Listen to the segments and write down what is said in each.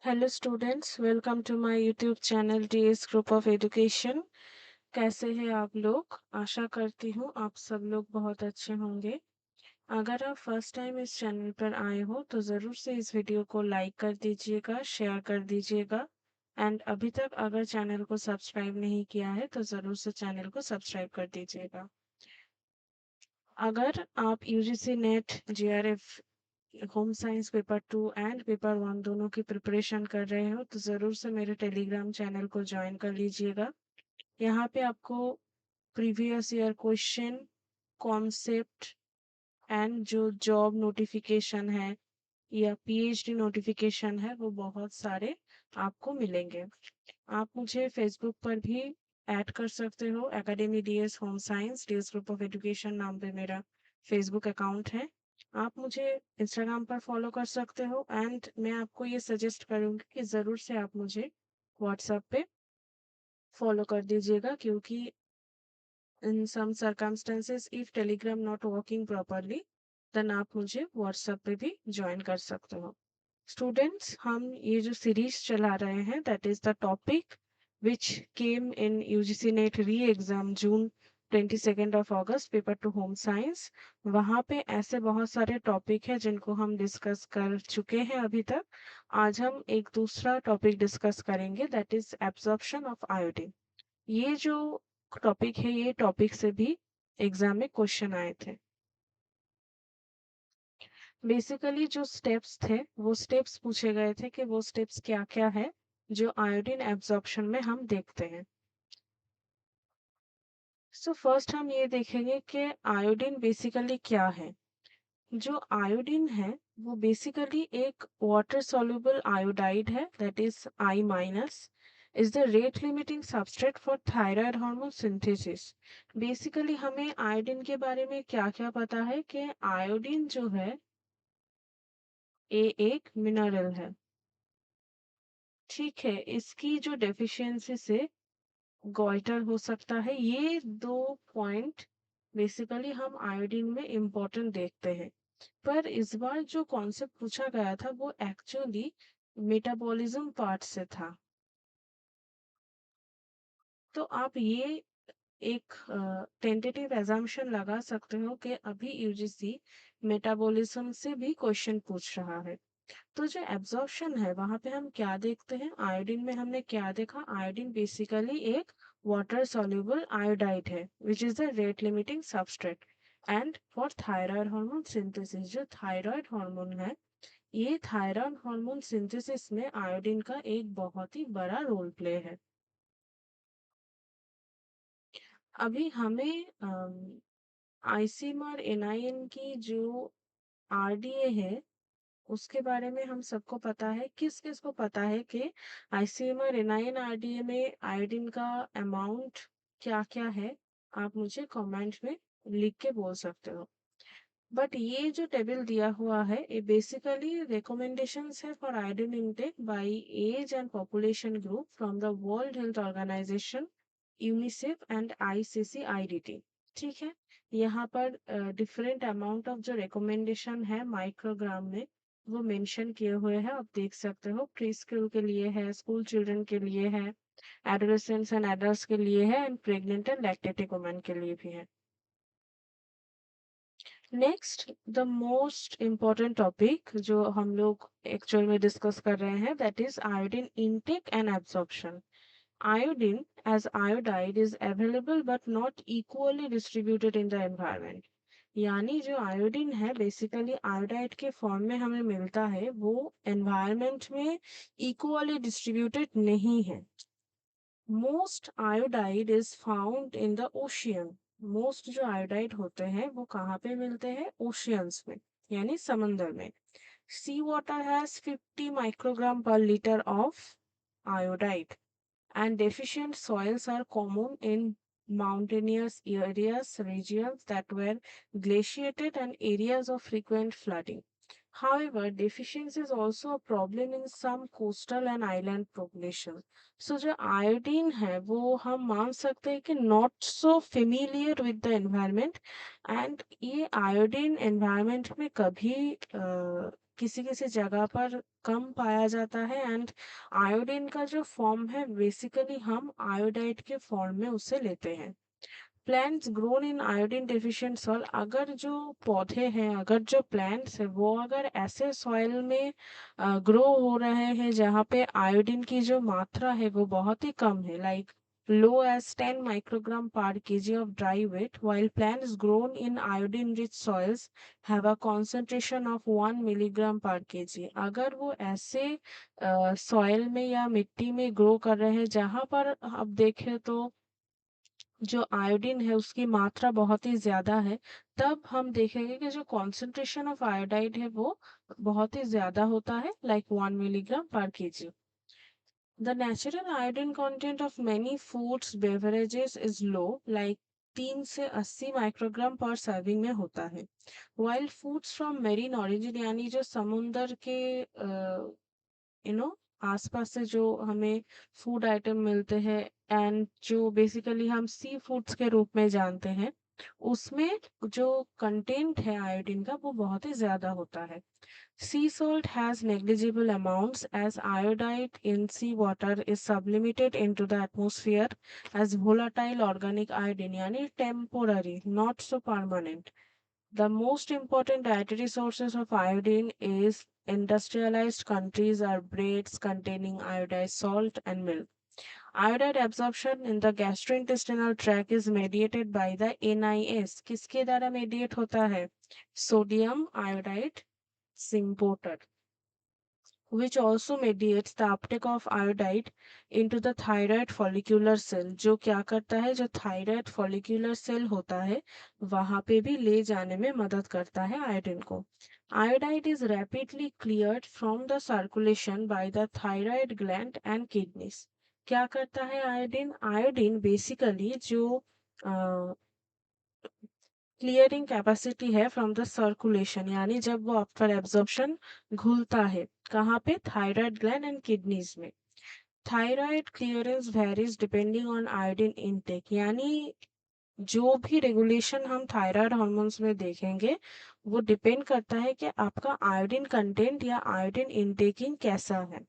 Hello students, welcome to my YouTube channel DS group of education. कैसे हैं आप लोग? आशा करती हूँ आप सब लोग बहुत अच्छे होंगे। अगर आप फर्स्ट टाइम इस चैनल पर आए हो तो ज़रूर से इस वीडियो को लाइक कर दीजिएगा, शेयर कर दीजिएगा एंड अभी तक अगर चैनल को सब्सक्राइब नहीं किया है तो ज़रूर से चैनल को सब्सक्राइब कर दीजिएगा। अगर आप UGC net JRF home science paper 2 and paper 1 दोनों की प्रिपरेशन कर रहे हो तो ज़रूर से मेरे टेलीग्राम चैनल को ज्वाइन कर लीजिएगा। यहाँ पे आपको previous year question, concept and जो जॉब नोटिफिकेशन है या पीएचडी नोटिफिकेशन है वो बहुत सारे आपको मिलेंगे। आप मुझे फेसबुक पर भी ऐड कर सकते हो। Academy DS home science DS group of education नाम पे मेरा फेसबुक अकाउंट है। आप मुझे इंस्टाग्राम पर फॉलो कर सकते हो एंड मैं आपको ये सजेस्ट करूँगी कि ज़रूर से आप मुझे व्हाट्सएप पे फॉलो कर दीजिएगा, क्योंकि in some circumstances if Telegram not working properly then आप मुझे व्हाट्सएप पे भी ज्वाइन कर सकते हो। स्टूडेंट्स, हम ये जो सीरीज चला रहे हैं that is the topic which came in UGC net री exam June 22 of August paper 2 home science. वहाँ पे ऐसे बहुत सारे टॉपिक हैं जिनको हम डिस्कस कर चुके हैं अभी तक। आज हम एक दूसरा टॉपिक डिस्कस करेंगे that is absorption of iodine. ये जो टॉपिक है ये टॉपिक से भी एग्जाम में क्वेश्चन आए थे। बेसिकली जो स्टेप्स थे वो स्टेप्स पूछे गए थे कि वो स्टेप्स क्या क्या है जो आयोडीन एब्जॉर्प्शन में हम देखते हैं। सो फर्स्ट हम ये देखेंगे कि आयोडीन बेसिकली क्या है। जो आयोडीन है वो बेसिकली एक वाटर soluble आयोडाइड है that is I minus is the rate limiting substrate for thyroid hormone synthesis. Basically हमें आयोडीन के बारे में क्या क्या पता है कि आयोडीन जो है ये एक मिनरल है। ठीक है, इसकी जो डेफिशिएंसी से गॉइटर हो सकता है। ये दो पॉइंट बेसिकली हम आयोडीन में इम्पोर्टेंट देखते हैं। पर इस बार जो कॉन्सेप्ट पूछा गया था वो एक्चुअली मेटाबॉलिज्म पार्ट से था। तो आप ये एक टेंटेटिव एजम्पशन लगा सकते हो कि अभी यूजीसी मेटाबॉलिज्म से भी क्वेश्चन पूछ रहा है। तो जो एब्जॉर्प्शन है वहां पे हम क्या देखते हैं, आयोडीन में हमने क्या देखा, आयोडीन बेसिकली एक वाटर soluble आयोडाइड है which is the rate limiting substrate and for thyroid hormone synthesis. जो थायराइड हार्मोन है ये थायराइड हार्मोन सिंथेसिस में आयोडीन का एक बहुत ही बड़ा रोल प्ले है। अभी हमें आईसीएमआर एनआईएन की जो आरडीए है उसके बारे में हम सबको पता है। किस किस को पता है कि आईसीएमआर एनआईएन आरडीए में आयोडीन का अमाउंट क्या क्या है? आप मुझे कमेंट में लिख के बोल सकते हो। बट ये जो टेबल दिया हुआ है ये बेसिकली रिकमेंडेशंस है for iodine intake by age and population group from the World Health Organization, UNICEF and ICCIDT. ठीक है, यहाँ पर डिफरेंट अमाउंट ऑफ जो रिकमेंडेशन है माइक्रोग्राम में वो मेंशन किए हुए हैं। आप देख सकते हो प्री स्कूल के लिए है, स्कूल चिल्ड्रन के लिए है, एडोलेसेंट्स एंड एडल्ट्स के लिए है and pregnant and lactating women के लिए भी है। Next the most important topic जो हम लोग एक्चुअल में डिस्कस कर रहे हैं that is iodine intake and absorption. Iodine as iodide is available but not equally distributed in the environment। यानी जो आयोडीन है बेसिकली आयोडाइड के फॉर्म में हमें मिलता है वो एनवायरनमेंट में इक्वली डिस्ट्रीब्यूटेड नहीं है। Most iodide is found in the ocean. Most जो आयोडाइड होते हैं वो कहाँ पे मिलते हैं? ओशियंस में, यानी समंदर में। सी वाटर हैज 50 माइक्रोग्राम पर litre of iodide and deficient soils are common in mountainous areas, regions that were glaciated and areas of frequent flooding. However, deficiency is also a problem in some coastal and island populations. So जो iodine है वो हम मान सकते हैं कि not so familiar with the environment and ये iodine environment में कभी किसी-किसी जगह पर कम पाया जाता है एंड आयोडीन का जो फॉर्म है बेसिकली हम आयोडाइड के फॉर्म में उसे लेते हैं। Plants grown in iodine deficient soil, अगर जो पौधे हैं, अगर जो प्लांट्स है वो अगर ऐसे सॉइल में ग्रो हो रहे हैं जहाँ पे आयोडीन की जो मात्रा है वो बहुत ही कम है, like low as 10 microgram per kg of dry weight, while plants grown in iodine rich soils have a concentration of 1 milligram per kg। अगर वो ऐसे सॉइल में या मिट्टी में ग्रो कर रहे हैं जहाँ पर आप देखें तो जो आयोडीन है उसकी मात्रा बहुत ही ज़्यादा है, तब हम देखेंगे कि जो कॉन्सेंट्रेशन ऑफ आयोडाइड है वो बहुत ही ज़्यादा होता है, लाइक 1 मिलीग्राम पर KG. The natural iodine content of many foods beverages is low, like 3 से 80 माइक्रोग्राम पर सर्विंग में होता है। While foods from marine origin यानी जो समुंदर के यू नो आसपास से जो हमें फूड आइटम मिलते हैं एंड जो बेसिकली हम सी फूड्स के रूप में जानते हैं, उसमें जो कंटेंट है आयोडीन का वो बहुत ही ज्यादा होता है। Sea salt has negligible amounts as iodide in seawater is sublimated into the atmosphere as volatile organic iodine, yani temporary, not so permanent. The most important dietary sources of iodine is industrialized countries are breads containing iodized salt and milk. Iodide absorption in the gastrointestinal tract is mediated by the NIS. किसके द्वारा mediate होता है? Sodium iodide symporter, which also mediates the uptake of iodide into the thyroid follicular cell, जो क्या करता है, जो thyroid follicular cell होता है वहां पे भी ले जाने में मदद करता है आयोडीन को। Iodide is rapidly cleared from the circulation by the thyroid gland and kidneys। क्या करता है आयोडीन? आयोडीन बेसिकली जो क्लियरिंग कैपेसिटी है फ्रॉम द सर्कुलेशन, यानी जब वो आफ्टर एब्जॉर्प्शन घुलता है कहाँ पे? थायराइड ग्लैंड एंड किडनीज में। Thyroid clearance varies depending on iodine intake, यानी जो भी रेगुलेशन हम थायराइड हार्मोन्स में देखेंगे वो डिपेंड करता है कि आपका आयोडीन कंटेंट या आयोडीन इनटेकिंग कैसा है।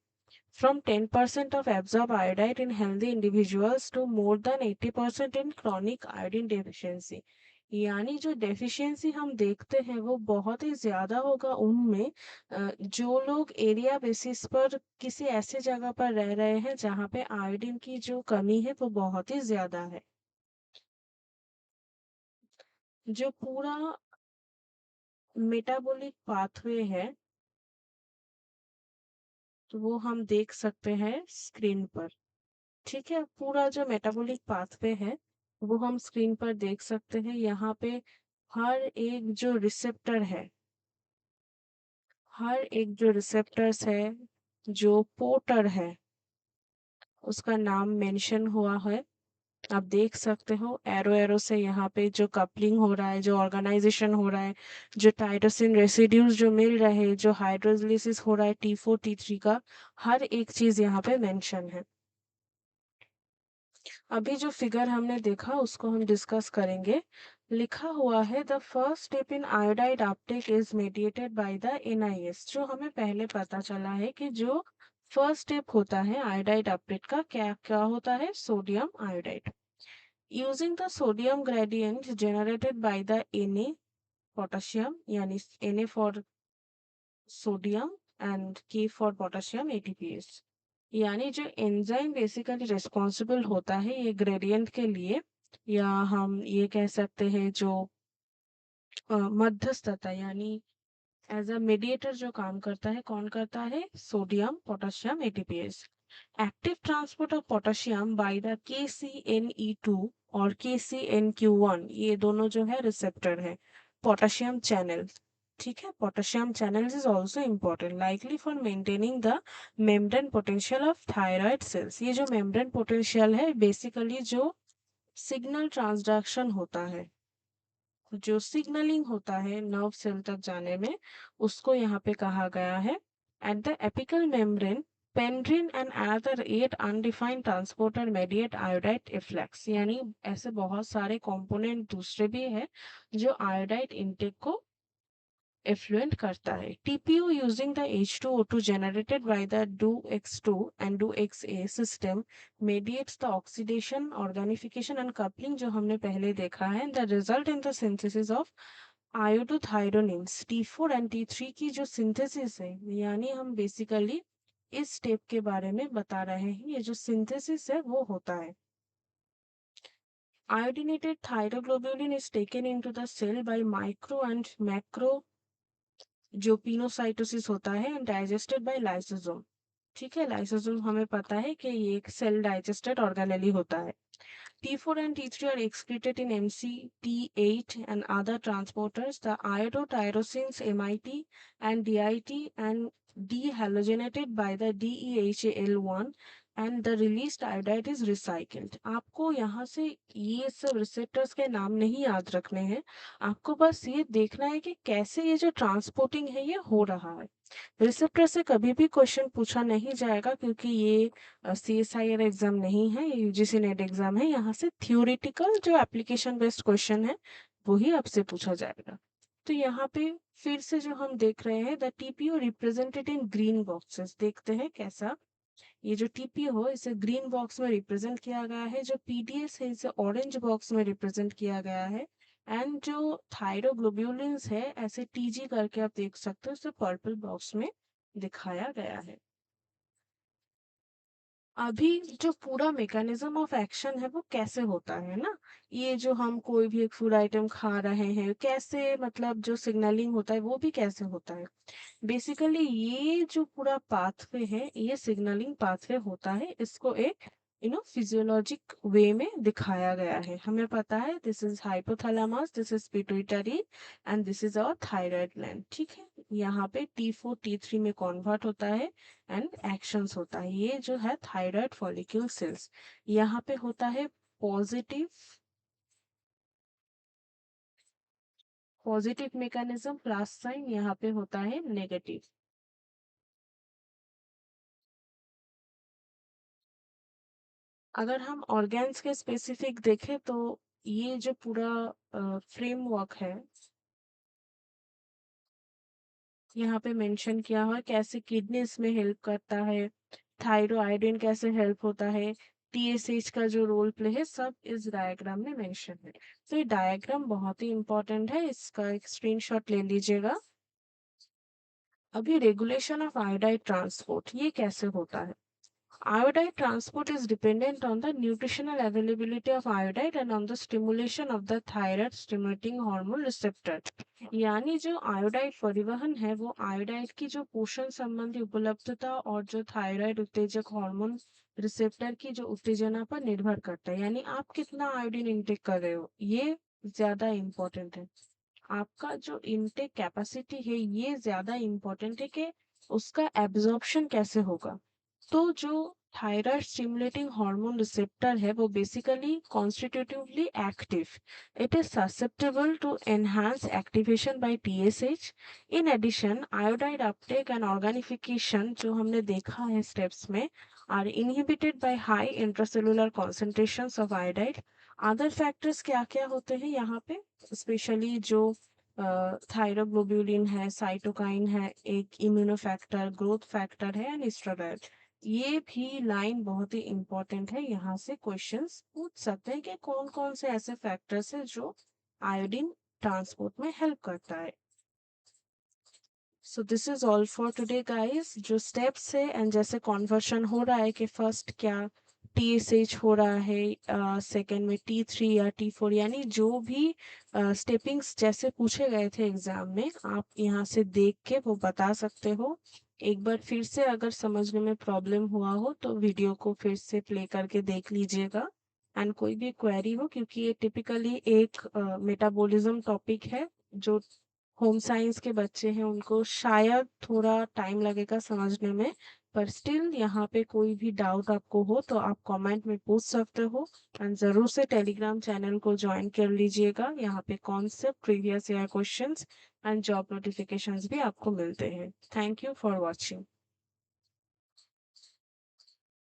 From 10% of absorbed iodide in healthy individuals to more than 80% in chronic iodine deficiency। यानी जो डेफिशिएंसी हम देखते हैं वो बहुत ही ज्यादा होगा उनमें जो लोग एरिया बेसिस पर किसी ऐसे जगह पर रह रहे हैं जहाँ पे आयोडीन की जो कमी है वो बहुत ही ज्यादा है। जो पूरा मेटाबॉलिक पाथवे है तो वो हम देख सकते हैं स्क्रीन पर। ठीक है, पूरा जो मेटाबॉलिक पाथवे है वो हम स्क्रीन पर देख सकते हैं। यहाँ पे हर एक जो रिसेप्टर है, हर एक जो रिसेप्टर्स है, जो पोर्टर है, उसका नाम मेंशन हुआ है। आप देख सकते हो एरो एरो से यहाँ पे जो कपलिंग हो रहा है, जो ऑर्गेनाइजेशन हो रहा है, जो टाइरोसिन रेसिड्यूज जो मिल रहे हैं, जो हाइड्रोलिसिस हो रहा है T4 T3 का, हर एक चीज यहाँ पे मेंशन है। अभी जो फिगर हमने देखा उसको हम डिस्कस करेंगे। लिखा हुआ है the first step in iodide Uptake is mediated by the NIS. जो हमें पहले पता चला है कि जो फर्स्ट स्टेप होता है आयोडाइड अपटेक का क्या क्या होता है? Sodium iodide. Using the sodium gradient generated by the Na potassium, यानी Na for sodium and K for potassium ATPase। यानी जो एंजाइम बेसिकली रिस्पॉन्सिबल होता है ये ग्रेडियंट के लिए, या हम ये कह सकते हैं जो मध्यस्थता, यानी एज अ मीडिएटर जो काम करता है, कौन करता है? Sodium potassium ATPase. Active transport of potassium by the KCNE2 और KCNQ1, ये दोनों जो है रिसेप्टर है पोटेशियम चैनल। ठीक है, potassium channels is also important likely for maintaining the membrane potential of thyroid cells. ये जो मेम्ब्रेन पोटेंशियल है बेसिकली जो सिग्नल ट्रांसडक्शन होता है, जो सिग्नलिंग होता है नर्व सेल तक जाने में, उसको यहाँ पे कहा गया है। At the apical membrane pendrin and another 8 undefined transporter mediate iodide efflux, यानी ऐसे बहुत सारे कंपोनेंट दूसरे भी है जो आयोडाइड इनटेक को effluent करता है. TPO using the H2O2 generated by the DOX2 and DOXA system mediates the oxidation, organification and coupling जो हमने पहले देखा है. The result in the synthesis of iodothyronins T4 and T3 की जो synthesis है, यानी हम basically इस स्टेप के बारे में बता रहे हैं. ये जो synthesis है वो होता है. Iodinated thyroglobulin is taken into the cell by micro and macro जो पिनोसाइटोसिस होता है एंड डाइजेस्टेड बाय लाइसोसोम. ठीक है, लाइसोसोम हमें पता है कि ये एक सेल डाइजेस्टेड ऑर्गेनेली होता है. T4 and T3 are excreted in MCT8 and other transporters. The iodotyrosines MIT and DIT and dehalogenated by the DEHAL1 and the released iodide is recycled. आपको यहाँ से ये सब रिसेप्टर्स के नाम नहीं याद रखने हैं. आपको बस ये देखना है कि कैसे ये जो ट्रांसपोर्टिंग है ये हो रहा है. रिसेप्टर से कभी भी क्वेश्चन पूछा नहीं जाएगा क्योंकि ये CSIR एग्जाम नहीं है, ये UGC नेट एग्जाम है. यहाँ से थियोरिटिकल जो एप्लीकेशन बेस्ड क्वेश्चन है वही आपसे पूछा जाएगा. तो यहाँ पे फिर से जो हम देख रहे हैं the TPO represented in green boxes. देखते हैं कैसा. ये जो TPO हो इसे ग्रीन बॉक्स में रिप्रेजेंट किया गया है. जो PDS है इसे ऑरेंज बॉक्स में रिप्रेजेंट किया गया है. एंड जो थायरोग्लोब्यूलिन्स है ऐसे TG करके आप देख सकते हो, इसे पर्पल बॉक्स में दिखाया गया है. अभी जो पूरा मैकेनिज्म ऑफ एक्शन है वो कैसे होता है ना, ये जो हम कोई भी एक फूड आइटम खा रहे हैं कैसे, मतलब जो सिग्नलिंग होता है वो भी कैसे होता है. बेसिकली ये जो पूरा पाथवे है ये सिग्नलिंग पाथवे होता है. इसको एक फिजियोलॉजिक वे में दिखाया गया है. हमें पता है this is hypothalamus, this is pituitary and this is our thyroid gland. ठीक है, यहाँ पे T4 T3 में कन्वर्ट होता है एंड एक्शंस होता है. ये जो है थायराइड फॉलिक्यूल सेल्स, यहाँ पे होता है पॉजिटिव मैकेनिज्म प्लस साइन, यहाँ पे होता है नेगेटिव. अगर हम ऑर्गेन्स के स्पेसिफिक देखें तो ये जो पूरा फ्रेमवर्क है यहाँ पे मेंशन किया हुआ है कैसे किडनी इसमें हेल्प करता है, थायरोआयोडीन कैसे हेल्प होता है, TSH का जो रोल प्ले है, सब इस डायग्राम में मेंशन है. तो ये डायग्राम बहुत ही इंपॉर्टेंट है, इसका एक स्क्रीनशॉट ले लीजिएगा. अभी रेगुलेशन ऑफ आयोडाइड ट्रांसपोर्ट ये कैसे होता है. Iodide transport is dependent on the nutritional availability of iodide and on the stimulation of the thyroid stimulating hormone receptor. यानी जो आयोडाइड परिवहन है वो आयोडाइड की जो पोषण संबंधी उपलब्धता और जो थायराइड उत्तेजक हार्मोन रिसेप्टर की जो उत्तेजना पर निर्भर करता है. यानी आप कितना आयोडीन इनटेक कर रहे हो ये ज्यादा इम्पोर्टेंट है. आपका जो इनटेक कैपेसिटी है ये ज्यादा इम्पोर्टेंट है कि उसका एब्जॉर्प्शन कैसे होगा. तो जो थायराइड स्टिमुलेटिंग हार्मोन रिसेप्टर है वो basically constitutively active. It is susceptible to enhance activation by TSH. In addition iodide uptake and organification जो हमने देखा है स्टेप्स में are inhibited by high intracellular concentrations of iodide. Other factors क्या क्या होते हैं यहाँ पे, स्पेशली जो थायरोग्लोब्यूलिन है, साइटोकाइन है, एक इम्यूनोफैक्टर, ग्रोथ फैक्टर है एंड स्टेरॉइड. ये भी लाइन बहुत ही इंपॉर्टेंट है. यहाँ से क्वेश्चंस पूछ सकते हैं कि कौन कौन से ऐसे फैक्टर्स हैं जो आयोडीन ट्रांसपोर्ट में हेल्प करता है. So this is all for today guys. जो स्टेप्स है एंड जैसे कॉन्वर्शन हो रहा है कि फर्स्ट क्या TSH हो रहा है, सेकेंड में T3 या T4, यानी जो भी स्टेपिंग्स जैसे पूछे गए थे एग्जाम में आप यहाँ से देख के वो बता सकते हो. एक बार फिर से अगर समझने में प्रॉब्लम हुआ हो तो वीडियो को फिर से प्ले करके देख लीजिएगा. एंड कोई भी क्वेरी हो, क्योंकि ये टिपिकली एक मेटाबॉलिज्म टॉपिक है, जो होम साइंस के बच्चे हैं उनको शायद थोड़ा टाइम लगेगा समझने में, पर स्टिल यहाँ पे कोई भी डाउट आपको हो तो आप कमेंट में पूछ सकते हो. एंड ज़रूर से टेलीग्राम चैनल को ज्वाइन कर लीजिएगा. यहाँ पे concept, previous year questions and job notifications भी आपको मिलते हैं. Thank you for watching.